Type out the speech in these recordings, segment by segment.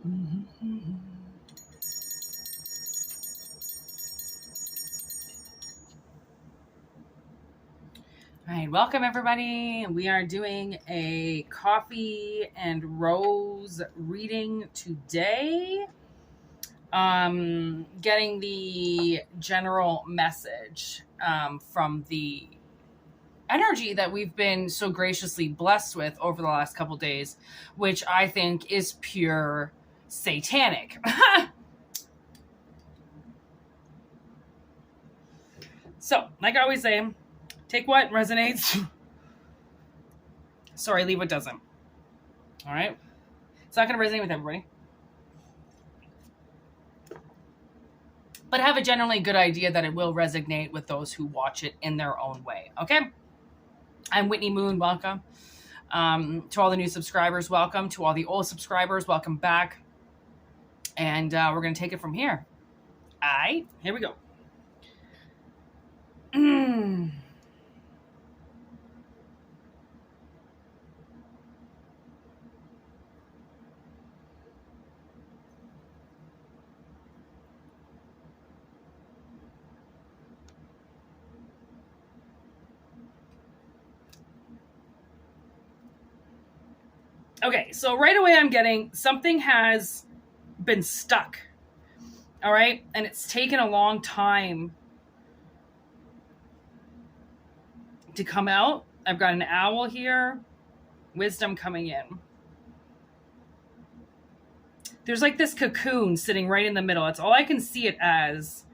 All right, welcome everybody. We are doing a coffee and rose reading today. Getting the general message from the energy that we've been so graciously blessed with over the last couple days, which I think is pure satanic. So, like I always say, take what resonates. Sorry, leave what doesn't. All right? It's not going to resonate with everybody. But have a generally good idea that it will resonate with those who watch it in their own way. Okay? I'm Whitney Moon. Welcome. To all the new subscribers, welcome. To all the old subscribers, welcome back. And we're going to take it from here. All right? Here we go. Okay, so right away I'm getting something has been stuck. All right? And it's taken a long time to come out. I've got an owl here. Wisdom coming in. There's like this cocoon sitting right in the middle. That's all I can see it as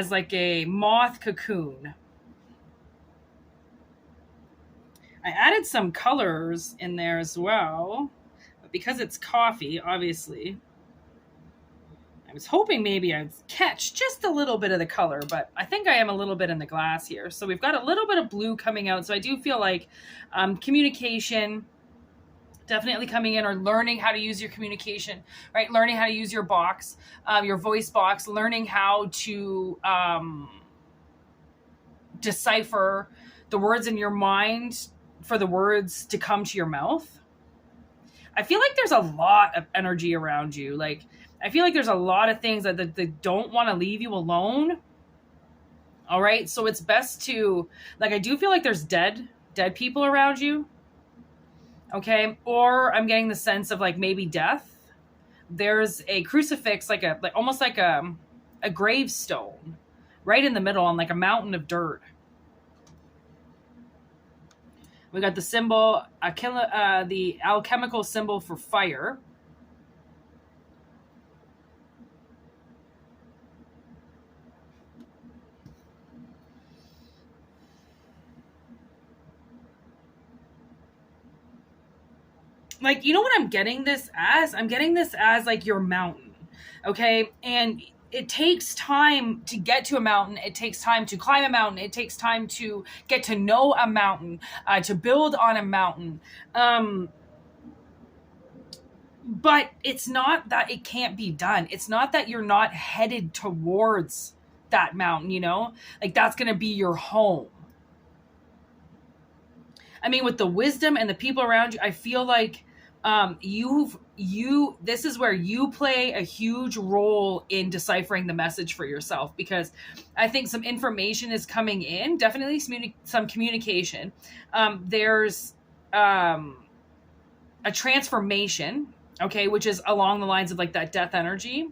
like a moth cocoon. I added some colors in there as well, but because it's coffee, obviously, I was hoping maybe I'd catch just a little bit of the color, but I think I am a little bit in the glass here. So we've got a little bit of blue coming out. So I do feel like communication definitely coming in, or learning how to use your communication, right? Learning how to use your box, your voice box, learning how to decipher the words in your mind for the words to come to your mouth. I feel like there's a lot of energy around you. Like, I feel like there's a lot of things that don't want to leave you alone. All right. So it's best to, like, I do feel like there's dead people around you. Okay. Or I'm getting the sense of like maybe death. There's a crucifix, like almost like a gravestone right in the middle on like a mountain of dirt. We got the symbol, the alchemical symbol for fire. Like, you know what I'm getting this as? I'm getting this as like your mountain, okay? And it takes time to get to a mountain. It takes time to climb a mountain. It takes time to get to know a mountain, to build on a mountain. But it's not that it can't be done. It's not that you're not headed towards that mountain, you know? Like, that's going to be your home. I mean, with the wisdom and the people around you, I feel like this is where you play a huge role in deciphering the message for yourself, because I think some information is coming in, definitely some communication. There's a transformation, okay, which is along the lines of like that death energy.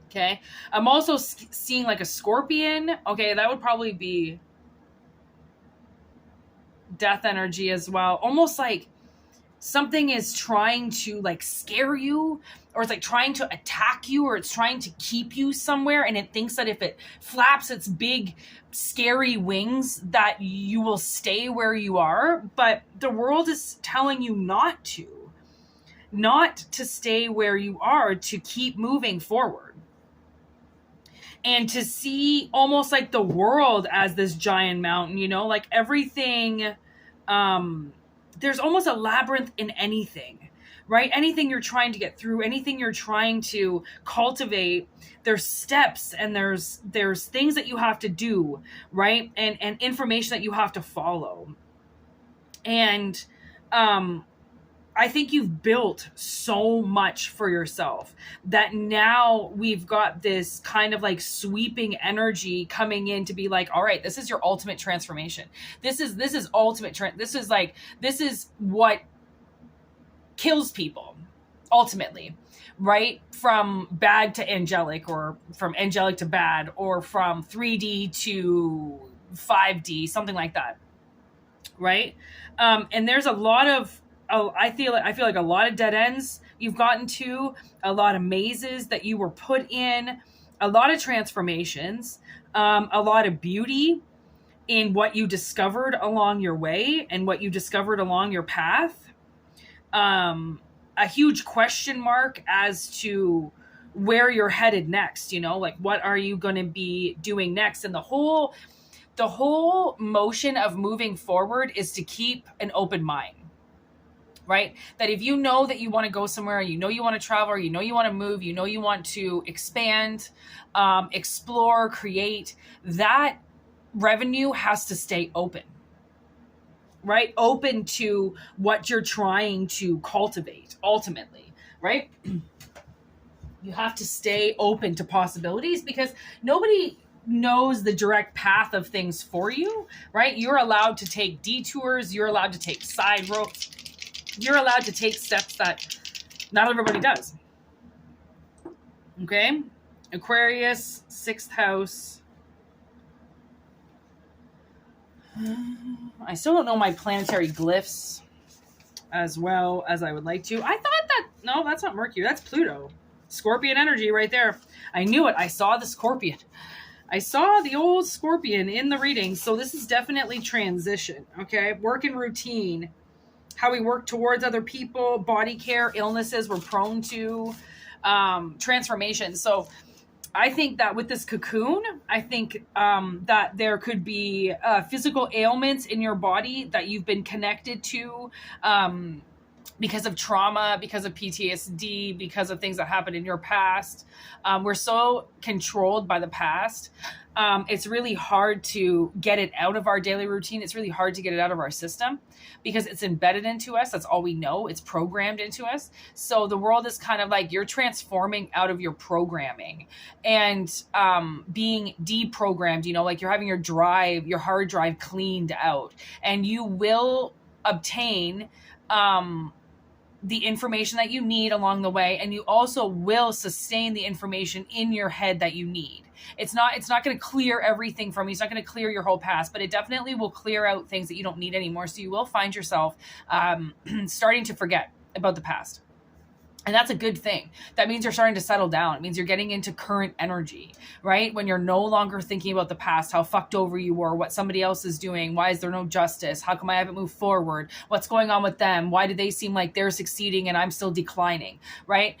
Okay. I'm also seeing like a scorpion. Okay. That would probably be death energy as well. Almost like something is trying to like scare you, or it's like trying to attack you, or it's trying to keep you somewhere, and it thinks that if it flaps its big scary wings that you will stay where you are. But the world is telling you not to stay where you are, to keep moving forward, and to see almost like the world as this giant mountain, you know, like everything, there's almost a labyrinth in anything, right? Anything you're trying to get through, anything you're trying to cultivate, there's steps and there's things that you have to do, right? And information that you have to follow. And I think you've built so much for yourself that now we've got this kind of like sweeping energy coming in to be like, all right, this is your ultimate transformation. This is ultimate. This is what kills people ultimately, right? From bad to angelic, or from angelic to bad, or from 3D to 5D, something like that. Right. And there's a lot of, I feel like a lot of dead ends you've gotten to, a lot of mazes that you were put in, a lot of transformations, a lot of beauty in what you discovered along your way and what you discovered along your path. A huge question mark as to where you're headed next, you know, like what are you going to be doing next? And the whole motion of moving forward is to keep an open mind. Right? That if you know that you want to go somewhere, you know you want to travel, or you know you want to move, you know you want to expand, explore, create, that revenue has to stay open. Right? Open to what you're trying to cultivate ultimately, right? You have to stay open to possibilities, because nobody knows the direct path of things for you, right? You're allowed to take detours, you're allowed to take side roads. You're allowed to take steps that not everybody does. Okay? Aquarius, 6th house. I still don't know my planetary glyphs as well as I would like to. I thought that, no, that's not Mercury. That's Pluto. Scorpion energy right there. I knew it. I saw the Scorpion. I saw the old Scorpion in the reading. So this is definitely transition. Okay? Work and routine. How we work towards other people, body care, illnesses we're prone to, transformation. So I think that with this cocoon, I think that there could be physical ailments in your body that you've been connected to because of trauma, because of PTSD, because of things that happened in your past. We're so controlled by the past. It's really hard to get it out of our daily routine. It's really hard to get it out of our system because it's embedded into us. That's all we know. It's programmed into us. So the world is kind of like you're transforming out of your programming and being deprogrammed, you know, like you're having your hard drive cleaned out, and you will obtain the information that you need along the way, and you also will sustain the information in your head that you need. It's not going to clear everything from you. It's not going to clear your whole past, but it definitely will clear out things that you don't need anymore. So you will find yourself starting to forget about the past. And that's a good thing. That means you're starting to settle down. It means you're getting into current energy, right? When you're no longer thinking about the past, how fucked over you were, what somebody else is doing, why is there no justice? How come I haven't moved forward? What's going on with them? Why do they seem like they're succeeding and I'm still declining, right?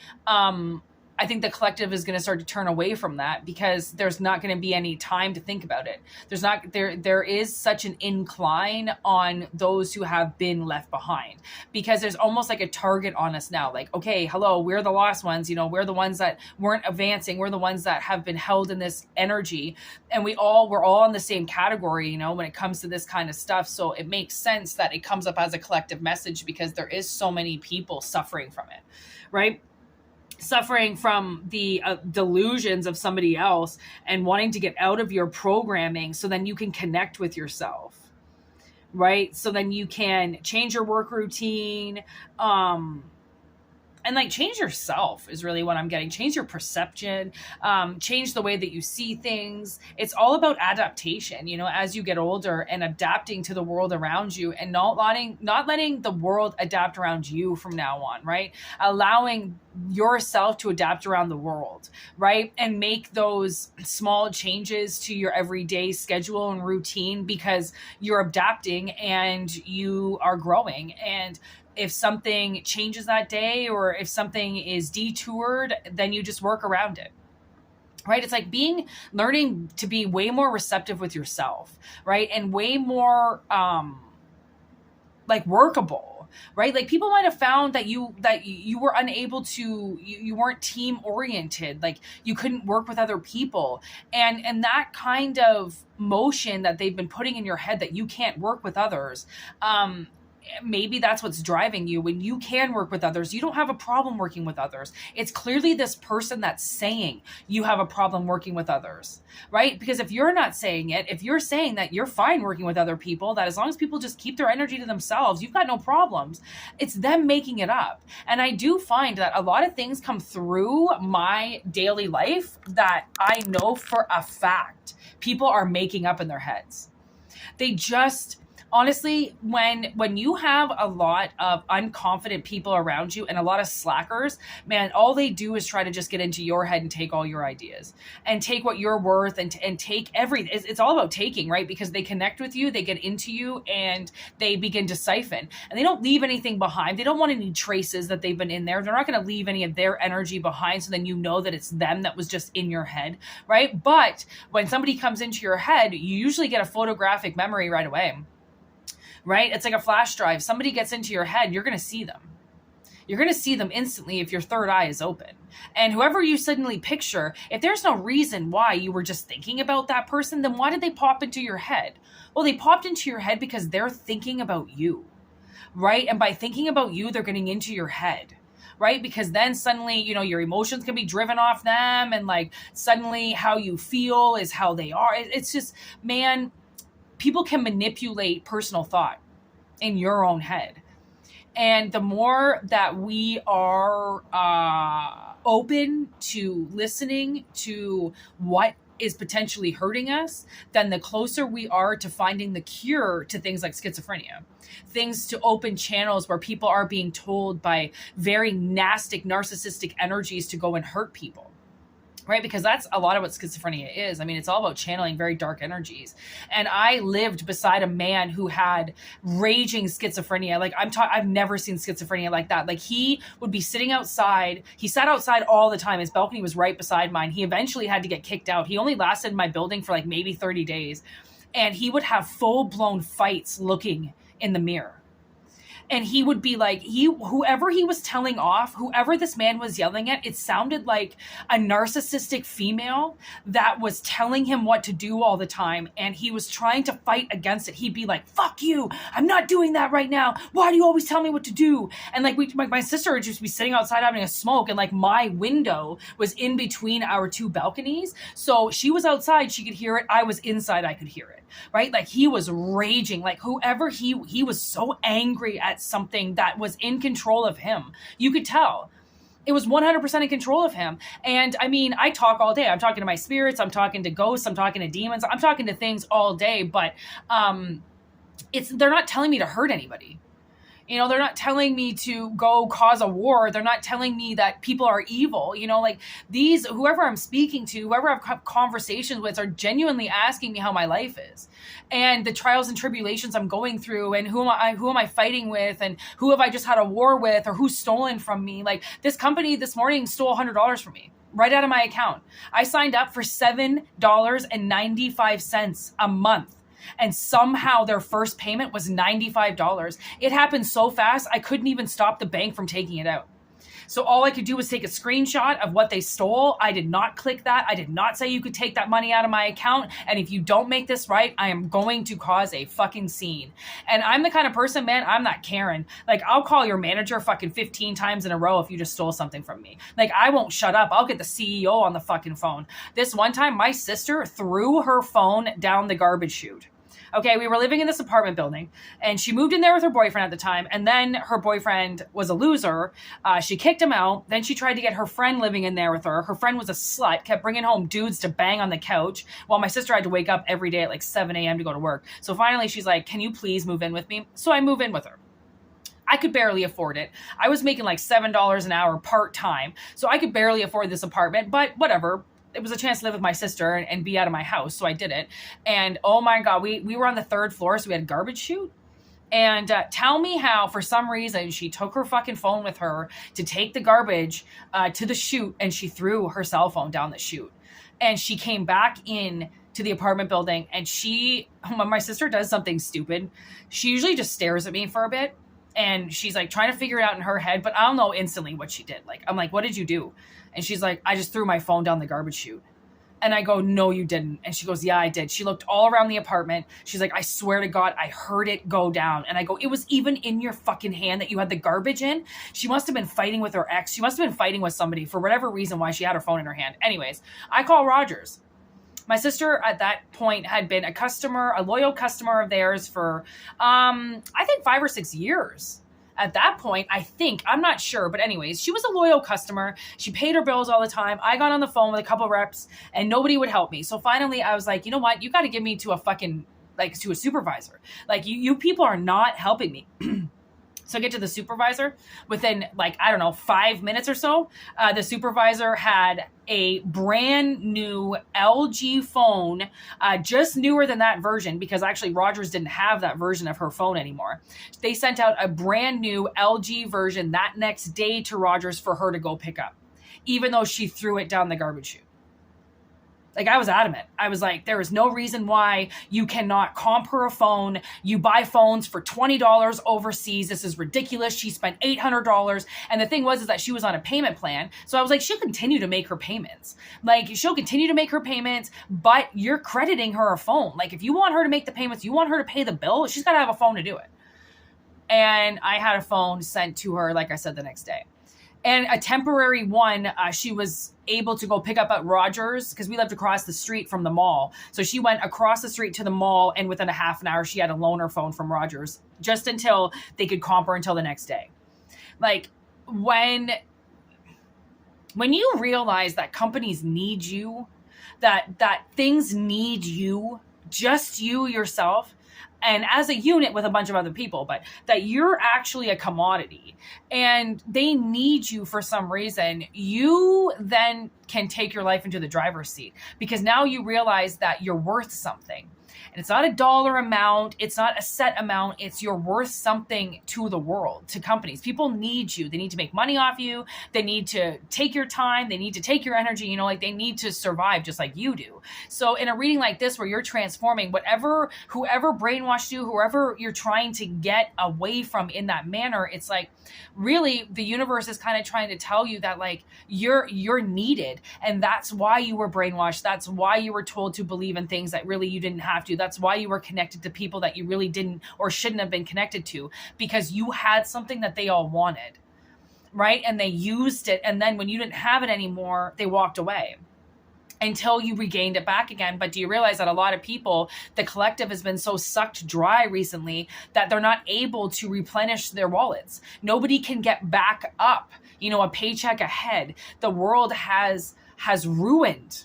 I think the collective is going to start to turn away from that because there's not going to be any time to think about it. There is such an incline on those who have been left behind because there's almost like a target on us now. Like, okay, hello, we're the lost ones. You know, we're the ones that weren't advancing. We're the ones that have been held in this energy, and we're all in the same category, you know, when it comes to this kind of stuff. So it makes sense that it comes up as a collective message because there is so many people suffering from it, right? Suffering from the delusions of somebody else and wanting to get out of your programming so then you can connect with yourself, right? So then you can change your work routine, and like change yourself is really what I'm getting. Change your perception, change the way that you see things. It's all about adaptation, you know, as you get older and adapting to the world around you and not letting the world adapt around you from now on, right? Allowing yourself to adapt around the world, right? And make those small changes to your everyday schedule and routine because you're adapting and you are growing. And if something changes that day or if something is detoured, then you just work around it. Right? It's like learning to be way more receptive with yourself, right? And way more like workable, right? Like people might have found that you were unable to, you weren't team oriented, like you couldn't work with other people. And that kind of motion that they've been putting in your head that you can't work with others, maybe that's what's driving you. When you can work with others, you don't have a problem working with others. It's clearly this person that's saying you have a problem working with others, right? Because if you're not saying it, if you're saying that you're fine working with other people, that as long as people just keep their energy to themselves, you've got no problems, it's them making it up. And I do find that a lot of things come through my daily life that I know for a fact people are making up in their heads. They just, honestly, when you have a lot of unconfident people around you and a lot of slackers, man, all they do is try to just get into your head and take all your ideas and take what you're worth and take everything. It's all about taking, right? Because they connect with you, they get into you, and they begin to siphon. And they don't leave anything behind. They don't want any traces that they've been in there. They're not going to leave any of their energy behind, so then you know that it's them that was just in your head, right? But when somebody comes into your head, you usually get a photographic memory right away. Right? It's like a flash drive. Somebody gets into your head, you're going to see them. You're going to see them instantly if your third eye is open. And whoever you suddenly picture, if there's no reason why you were just thinking about that person, then why did they pop into your head? Well, they popped into your head because they're thinking about you, right? And by thinking about you, they're getting into your head. Right? Because then suddenly, your emotions can be driven off them, and like suddenly how you feel is how they are. It's just, man, people can manipulate personal thought in your own head. And the more that we are open to listening to what is potentially hurting us, then the closer we are to finding the cure to things like schizophrenia. Things to open channels where people are being told by very nasty, narcissistic energies to go and hurt people. Right? Because that's a lot of what schizophrenia is. I mean, it's all about channeling very dark energies. And I lived beside a man who had raging schizophrenia. Like I've never seen schizophrenia like that. Like he would be sitting outside. He sat outside all the time. His balcony was right beside mine. He eventually had to get kicked out. He only lasted in my building for like maybe 30 days. And he would have full-blown fights looking in the mirror. And he would be like, whoever he was telling off, whoever this man was yelling at, it sounded like a narcissistic female that was telling him what to do all the time. And he was trying to fight against it. He'd be like, fuck you. I'm not doing that right now. Why do you always tell me what to do? And like my sister would just be sitting outside having a smoke. And like my window was in between our two balconies. So she was outside, she could hear it. I was inside, I could hear it. Right? Like he was raging, like whoever he was so angry at something that was in control of him. You could tell it was 100% in control of him. And I mean, I talk all day. I'm talking to my spirits. I'm talking to ghosts. I'm talking to demons. I'm talking to things all day, but they're not telling me to hurt anybody. They're not telling me to go cause a war. They're not telling me that people are evil. Like whoever I'm speaking to, whoever I've conversations with are genuinely asking me how my life is and the trials and tribulations I'm going through and who am I fighting with and who have I just had a war with or who's stolen from me. Like this company this morning stole $100 from me right out of my account. I signed up for $7.95 a month. And somehow their first payment was $95. It happened so fast, I couldn't even stop the bank from taking it out. So all I could do was take a screenshot of what they stole. I did not click that. I did not say you could take that money out of my account. And if you don't make this right, I am going to cause a fucking scene. And I'm the kind of person, man, I'm not Karen. Like, I'll call your manager fucking 15 times in a row if you just stole something from me. Like, I won't shut up. I'll get the CEO on the fucking phone. This one time, my sister threw her phone down the garbage chute. Okay, we were living in this apartment building, and she moved in there with her boyfriend at the time, and then her boyfriend was a loser. She kicked him out. Then she tried to get her friend living in there with her. Her friend was a slut, kept bringing home dudes to bang on the couch, while my sister had to wake up every day at like 7 a.m. to go to work. So finally, she's like, can you please move in with me? So I move in with her. I could barely afford it. I was making like $7 an hour part-time, so I could barely afford this apartment, but whatever. It was a chance to live with my sister and be out of my house. So I did it. And oh my God, we were on the third floor. So we had a garbage chute. And tell me how, for some reason, she took her fucking phone with her to take the garbage to the chute. And she threw her cell phone down the chute. And she came back in to the apartment building. And when my sister does something stupid, she usually just stares at me for a bit. And she's like trying to figure it out in her head. But I'll know instantly what she did. Like, I'm like, what did you do? And she's like, I just threw my phone down the garbage chute. And I go, no, you didn't. And she goes, yeah, I did. She looked all around the apartment. She's like, I swear to God, I heard it go down. And I go, it was even in your fucking hand that you had the garbage in. She must have been fighting with her ex. She must have been fighting with somebody for whatever reason why she had her phone in her hand. Anyways, I call Rogers. My sister at that point had been a loyal customer of theirs for, I think 5 or 6 years. At that point, I think, I'm not sure, but anyways, she was a loyal customer. She paid her bills all the time. I got on the phone with a couple of reps and nobody would help me. So finally I was like, you know what? You got to give me to to a supervisor. Like you people are not helping me. So I get to the supervisor within 5 minutes or so. The supervisor had a brand new LG phone, just newer than that version, because actually Rogers didn't have that version of her phone anymore. They sent out a brand new LG version that next day to Rogers for her to go pick up, even though she threw it down the garbage chute. Like, I was adamant. I was like, there is no reason why you cannot comp her a phone. You buy phones for $20 overseas. This is ridiculous. She spent $800. And the thing was, is that she was on a payment plan. So I was like, she'll continue to make her payments. Like, she'll continue to make her payments, but you're crediting her a phone. Like, if you want her to make the payments, you want her to pay the bill, she's got to have a phone to do it. And I had a phone sent to her, like I said, the next day. And a temporary one, she was able to go pick up at Rogers because we lived across the street from the mall. So she went across the street to the mall, and within a half an hour, she had a loaner phone from Rogers just until they could comp her until the next day. Like, when you realize that companies need you, that things need you, just you yourself, and as a unit with a bunch of other people, but that you're actually a commodity and they need you for some reason, you then can take your life into the driver's seat because now you realize that you're worth something. And it's not a dollar amount. It's not a set amount. It's you're worth something to the world, to companies. People need you. They need to make money off you. They need to take your time. They need to take your energy. They need to survive just like you do. So in a reading like this, where you're transforming whoever brainwashed you, whoever you're trying to get away from in that manner, it's like really the universe is kind of trying to tell you that like you're needed. And that's why you were brainwashed. That's why you were told to believe in things that really you didn't have to. That's why you were connected to people that you really didn't or shouldn't have been connected to, because you had something that they all wanted, right? And they used it. And then when you didn't have it anymore, they walked away until you regained it back again. But do you realize that a lot of people, the collective has been so sucked dry recently that they're not able to replenish their wallets. Nobody can get back up, a paycheck ahead. The world has ruined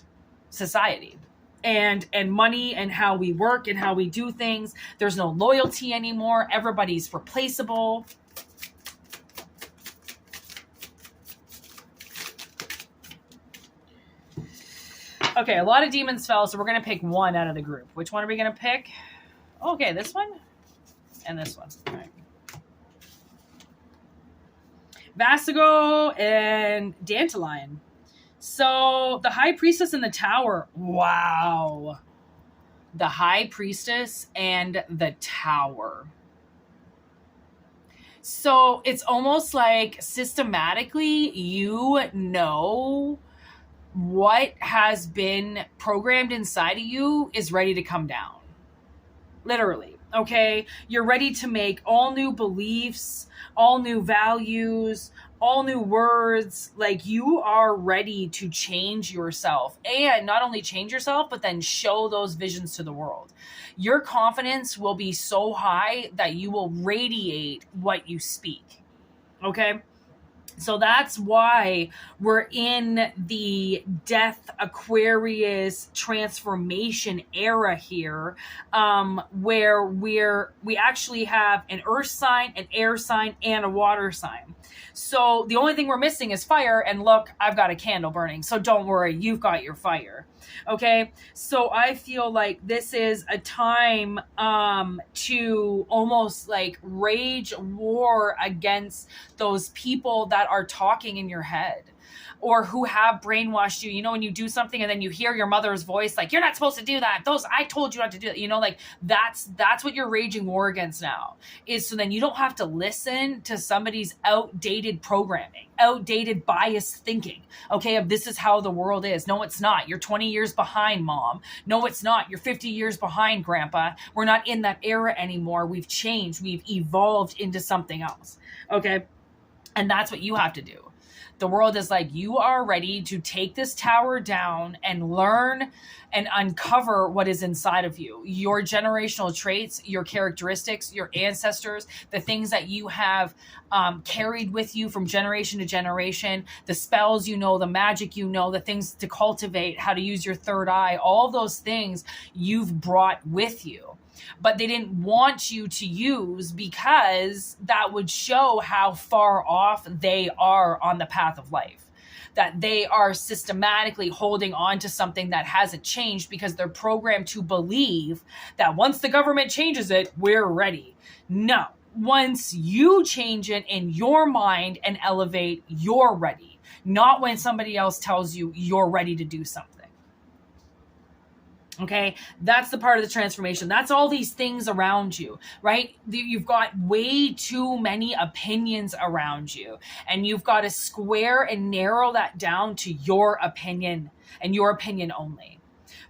society. And money and how we work and how we do things. There's no loyalty anymore. Everybody's replaceable. Okay, a lot of demons fell, so we're going to pick one out of the group. Which one are we going to pick? Okay, this one and this one. All right. Vasigo and Dandelion. So the High Priestess in the Tower. Wow. The High Priestess and the Tower. So it's almost like systematically you know what has been programmed inside of you is ready to come down. Literally. Okay? You're ready to make all new beliefs, all new values, all new words. Like, you are ready to change yourself, and not only change yourself, but then show those visions to the world. Your confidence will be so high that you will radiate what you speak. Okay? So that's why we're in the death Aquarius transformation era here, where we actually have an earth sign, an air sign, and a water sign. So the only thing we're missing is fire. And look, I've got a candle burning. So don't worry, you've got your fire. Okay. So I feel like this is a time to almost like rage war against those people that are talking in your head. or who have brainwashed you. You know, when you do something and then you hear your mother's voice, like, you're not supposed to do that. I told you not to do that. You know, like that's what you're raging war against now, is so then you don't have to listen to somebody's outdated programming, outdated biased thinking. Okay. Of this is how the world is. No, it's not. You're 20 years behind, mom. No, it's not. You're 50 years behind, grandpa. We're not in that era anymore. We've changed. We've evolved into something else. Okay. And that's what you have to do. The world is like, you are ready to take this tower down and learn and uncover what is inside of you. Your generational traits, your characteristics, your ancestors, the things that you have carried with you from generation to generation, the spells you know, the magic you know, the things to cultivate, how to use your third eye, all those things you've brought with you. But they didn't want you to use because that would show how far off they are on the path of life. That they are systematically holding on to something that hasn't changed because they're programmed to believe that once the government changes it, we're ready. No, once you change it in your mind and elevate, you're ready. Not when somebody else tells you you're ready to do something. Okay, that's the part of the transformation. That's all these things around you, right? You've got way too many opinions around you, and you've got to square and narrow that down to your opinion and your opinion only,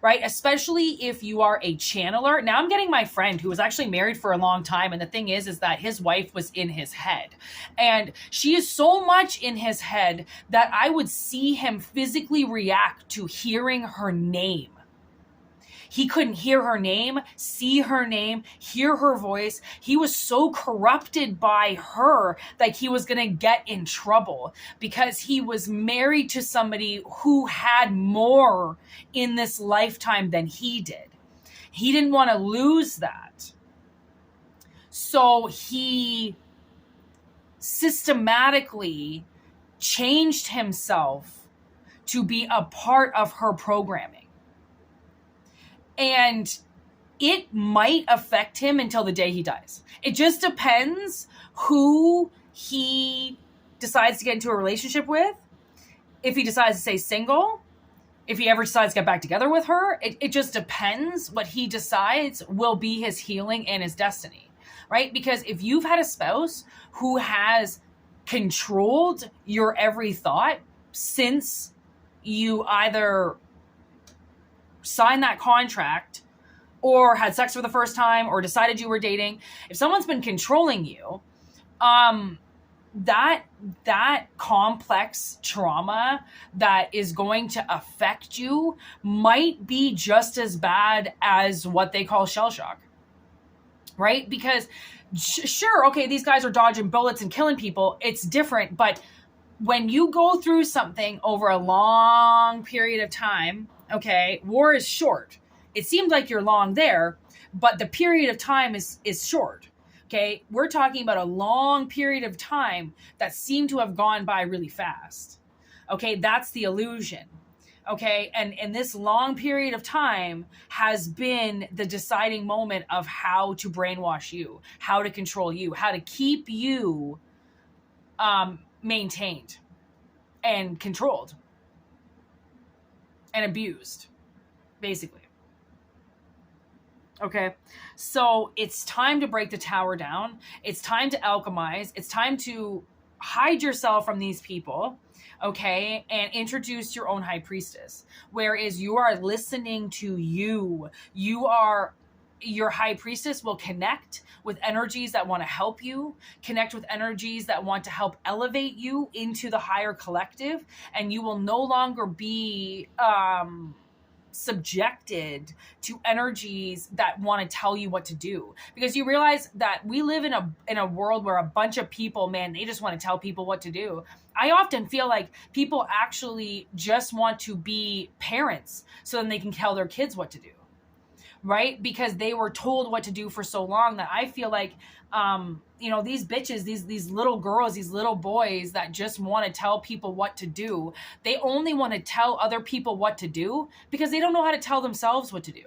right? Especially if you are a channeler. Now I'm getting my friend who was actually married for a long time. And the thing is that his wife was in his head, and she is so much in his head that I would see him physically react to hearing her name. He couldn't hear her name, see her name, hear her voice. He was so corrupted by her that he was going to get in trouble because he was married to somebody who had more in this lifetime than he did. He didn't want to lose that. So he systematically changed himself to be a part of her programming. And it might affect him until the day he dies. It just depends who he decides to get into a relationship with. If he decides to stay single, if he ever decides to get back together with her, it just depends. What he decides will be his healing and his destiny, right? Because if you've had a spouse who has controlled your every thought since you either sign that contract or had sex for the first time or decided you were dating, if someone's been controlling you, that complex trauma that is going to affect you might be just as bad as what they call shell shock, right? Because sure, okay, these guys are dodging bullets and killing people. It's different. But when you go through something over a long period of time, okay, war is short. It seems like you're long there, but the period of time is short. Okay, we're talking about a long period of time that seemed to have gone by really fast. Okay, that's the illusion. Okay, and this long period of time has been the deciding moment of how to brainwash you, how to control you, how to keep you maintained and controlled and abused, basically. Okay, so it's time to break the tower down. It's time to alchemize. It's time to hide yourself from these people, okay, and introduce your own high priestess. Whereas you are listening to you. Your high priestess will connect with energies that want to help you, connect with energies that want to help elevate you into the higher collective, and you will no longer be subjected to energies that want to tell you what to do, because you realize that we live in a world where a bunch of people, man, they just want to tell people what to do. I often feel like people actually just want to be parents so then they can tell their kids what to do, right? Because they were told what to do for so long that I feel like these bitches, these little girls, these little boys that just want to tell people what to do, they only want to tell other people what to do because they don't know how to tell themselves what to do.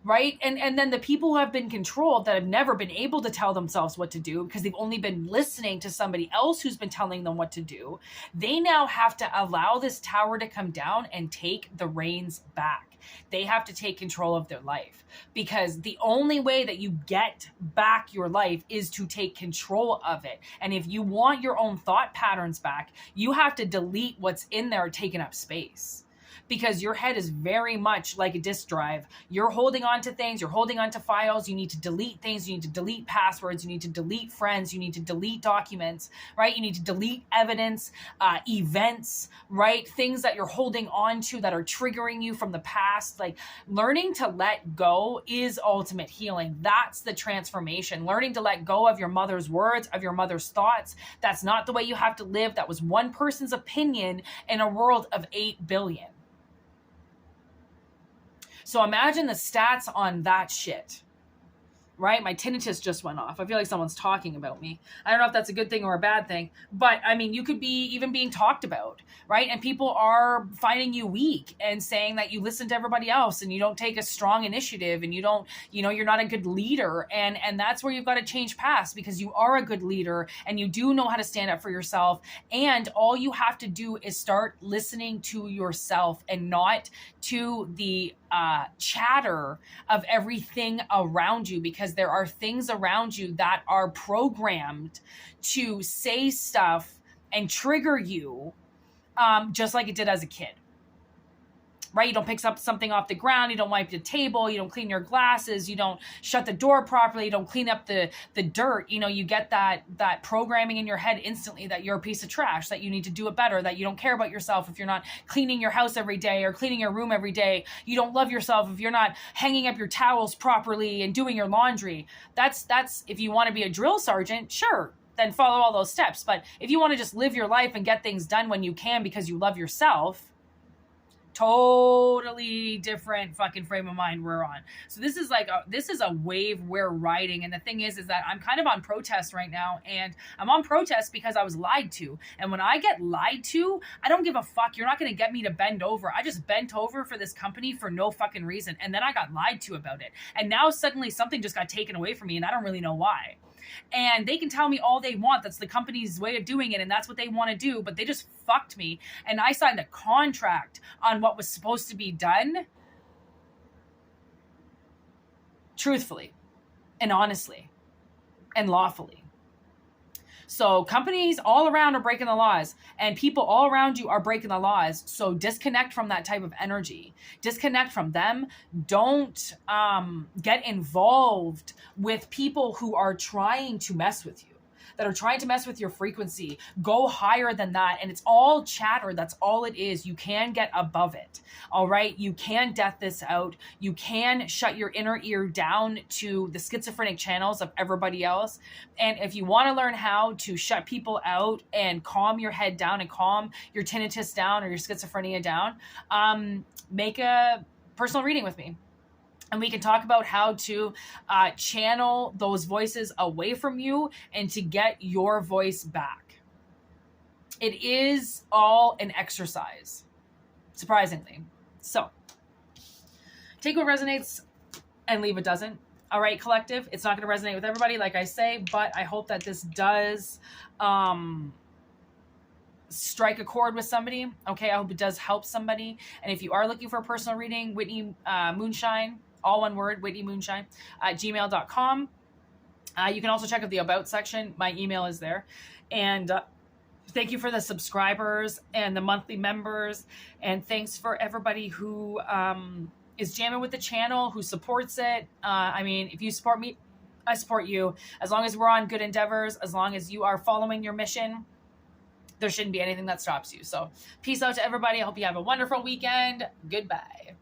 right? And then the people who have been controlled, that have never been able to tell themselves what to do because they've only been listening to somebody else who's been telling them what to do, they now have to allow this tower to come down and take the reins back. They have to take control of their life, because the only way that you get back your life is to take control of it. And if you want your own thought patterns back, you have to delete what's in there taking up space. Because your head is very much like a disk drive. You're holding on to things, you're holding on to files, you need to delete things, you need to delete passwords, you need to delete friends, you need to delete documents, right? You need to delete evidence, events, right? Things that you're holding on to that are triggering you from the past. Like, learning to let go is ultimate healing. That's the transformation. Learning to let go of your mother's words, of your mother's thoughts. That's not the way you have to live. That was one person's opinion in a world of 8 billion. So imagine the stats on that shit, right? My tinnitus just went off. I feel like someone's talking about me. I don't know if that's a good thing or a bad thing, but I mean, you could be even being talked about, right? And people are finding you weak and saying that you listen to everybody else and you don't take a strong initiative and you don't, you're not a good leader. And that's where you've got to change paths, because you are a good leader and you do know how to stand up for yourself. And all you have to do is start listening to yourself and not to the chatter of everything around you, because there are things around you that are programmed to say stuff and trigger you, just like it did as a kid. Right? You don't pick up something off the ground. You don't wipe the table. You don't clean your glasses. You don't shut the door properly. You don't clean up the dirt. You get that programming in your head instantly that you're a piece of trash, that you need to do it better, that you don't care about yourself if you're not cleaning your house every day or cleaning your room every day. You don't love yourself if you're not hanging up your towels properly and doing your laundry. That's if you want to be a drill sergeant, sure, then follow all those steps. But if you want to just live your life and get things done when you can because you love yourself, totally different fucking frame of mind we're on. So this is a wave we're riding. And the thing is that I'm kind of on protest right now, and I'm on protest because I was lied to. And when I get lied to, I don't give a fuck. You're not going to get me to bend over. I just bent over for this company for no fucking reason. And then I got lied to about it. And now suddenly something just got taken away from me and I don't really know why. And they can tell me all they want. That's the company's way of doing it, and that's what they want to do. But they just fucked me. And I signed a contract on what was supposed to be done truthfully and honestly and lawfully. So companies all around are breaking the laws, and people all around you are breaking the laws. So disconnect from that type of energy. Disconnect from them. Don't get involved with people who are trying to mess with you, that are trying to mess with your frequency. Go higher than that. And it's all chatter. That's all it is. You can get above it. All right. You can death this out. You can shut your inner ear down to the schizophrenic channels of everybody else. And if you want to learn how to shut people out and calm your head down and calm your tinnitus down or your schizophrenia down, make a personal reading with me. And we can talk about how to channel those voices away from you and to get your voice back. It is all an exercise, surprisingly. So take what resonates and leave what doesn't. All right, collective. It's not going to resonate with everybody, like I say, but I hope that this does strike a chord with somebody. Okay, I hope it does help somebody. And if you are looking for a personal reading, Whitney Moonshine, all one word, whitneymoonshine at gmail.com. You can also check out the About section. My email is there. And thank you for the subscribers and the monthly members. And thanks for everybody who is jamming with the channel, who supports it. I mean, if you support me, I support you. As long as we're on good endeavors, as long as you are following your mission, there shouldn't be anything that stops you. So peace out to everybody. I hope you have a wonderful weekend. Goodbye.